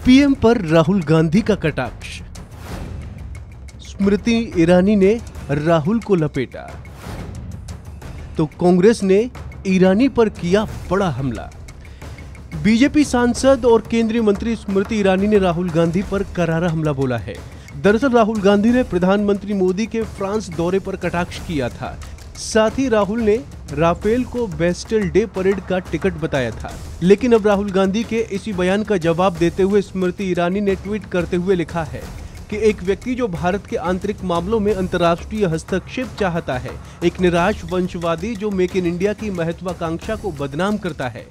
PM पर राहुल गांधी का कटाक्ष। स्मृति ईरानी ने राहुल को लपेटा तो कांग्रेस ने ईरानी पर किया बड़ा हमला। बीजेपी सांसद और केंद्रीय मंत्री स्मृति ईरानी ने राहुल गांधी पर करारा हमला बोला है। दरअसल राहुल गांधी ने प्रधानमंत्री मोदी के फ्रांस दौरे पर कटाक्ष किया था। साथ ही राहुल ने राफेल को बेस्टिल डे परेड का टिकट बताया था। लेकिन अब राहुल गांधी के इसी बयान का जवाब देते हुए स्मृति ईरानी ने ट्वीट करते हुए लिखा है कि एक व्यक्ति जो भारत के आंतरिक मामलों में अंतर्राष्ट्रीय हस्तक्षेप चाहता है, एक निराश वंशवादी जो मेक इन इंडिया की महत्वाकांक्षा को बदनाम करता है।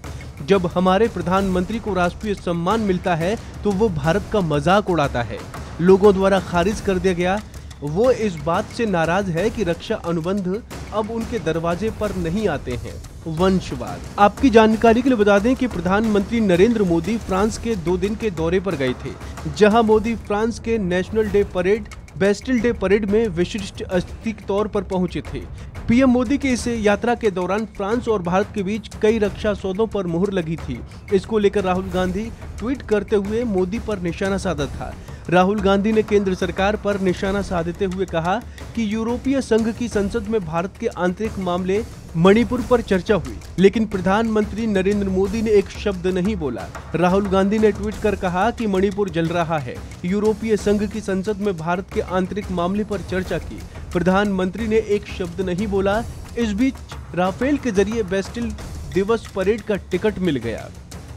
जब हमारे प्रधानमंत्री को राष्ट्रीय सम्मान मिलता है तो वो भारत का मजाक उड़ाता है। लोगों द्वारा खारिज कर दिया गया। वो इस बात से नाराज है कि रक्षा अनुबंध अब उनके दरवाजे पर नहीं आते हैं। वंशवाद। आपकी जानकारी के लिए बता दें कि प्रधानमंत्री नरेंद्र मोदी फ्रांस के 2 दिन के दौरे पर गए थे, जहां मोदी फ्रांस के national day parade Bastille day parade में विशिष्ट अतिथि के तौर पर पहुंचे थे। पीएम मोदी की इस यात्रा के दौरान फ्रांस और भारत के बीच कई रक्षा सौदों पर मुहर लगी थी। इसको लेकर राहुल गांधी ट्वीट करते हुए मोदी पर निशाना साधा था। राहुल गांधी ने केंद्र सरकार पर निशाना साधते हुए कहा कि यूरोपीय संघ की संसद में भारत के आंतरिक मामले मणिपुर पर चर्चा हुई, लेकिन प्रधानमंत्री नरेंद्र मोदी ने एक शब्द नहीं बोला। राहुल गांधी ने ट्वीट कर कहा कि मणिपुर जल रहा है। यूरोपीय संघ की संसद में भारत के आंतरिक मामले पर चर्चा की, प्रधानमंत्री ने एक शब्द नहीं बोला। इस बीच राफेल के जरिए बेस्टिल दिवस परेड का टिकट मिल गया।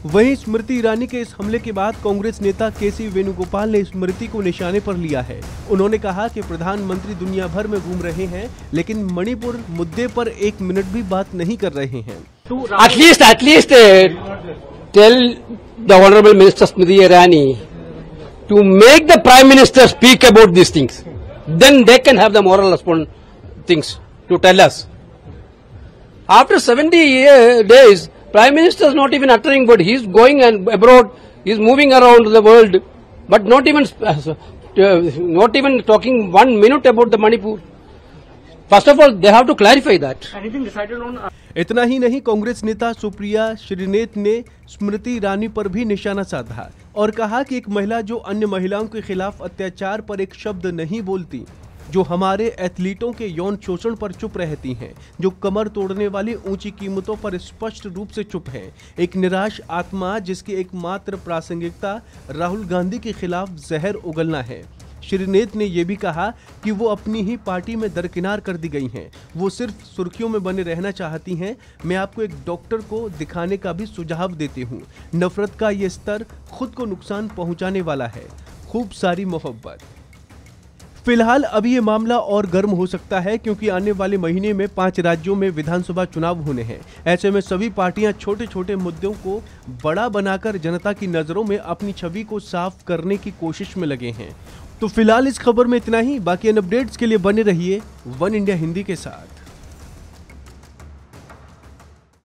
वहीं स्मृति ईरानी के इस हमले के बाद कांग्रेस नेता केसी वेणुगोपाल ने स्मृति को निशाने पर लिया है। उन्होंने कहा कि प्रधानमंत्री दुनिया भर में घूम रहे हैं, लेकिन मणिपुर मुद्दे पर 1 मिनट भी बात नहीं कर रहे हैं। At least tell the honorable Minister Smriti Irani to make the Prime Minister speak about these things. Then they can have the moral things to tell us. After 70 days, Prime Minister is not even uttering word. He is going and abroad. He is moving around the world, but not even talking 1 minute about the Manipur. First of all, they have to clarify that. Anything decided on? इतना ही नहीं, कांग्रेस नेता सुप्रिया श्रीनेत ने स्मृति ईरानी पर भी निशाना साधा और कहा कि एक महिला जो अन्य महिलाओं के खिलाफ अत्याचार पर एक शब्द नहीं बोलती, जो हमारे एथलीटों के यौन शोषण पर चुप रहती हैं, जो कमर तोड़ने वाली ऊंची कीमतों पर स्पष्ट रूप से चुप है, एक निराश आत्मा जिसकी एकमात्र प्रासंगिकता राहुल गांधी के खिलाफ जहर उगलना है। श्रीनेत ने यह भी कहा कि वो अपनी ही पार्टी में दरकिनार कर दी गई हैं। वो सिर्फ सुर्खियों में बने रहना चाहती हैं। मैं आपको एक डॉक्टर को दिखाने का भी सुझाव देती हूँ। नफरत का ये स्तर खुद को नुकसान पहुंचाने वाला है। खूब सारी मोहब्बत। फिलहाल अभी ये मामला और गर्म हो सकता है, क्योंकि आने वाले महीने में 5 राज्यों में विधानसभा चुनाव होने हैं। ऐसे में सभी पार्टियां छोटे छोटे मुद्दों को बड़ा बनाकर जनता की नजरों में अपनी छवि को साफ करने की कोशिश में लगे हैं। तो फिलहाल इस खबर में इतना ही। बाकी इन अपडेट्स के लिए बने रहिए वन इंडिया हिंदी के साथ।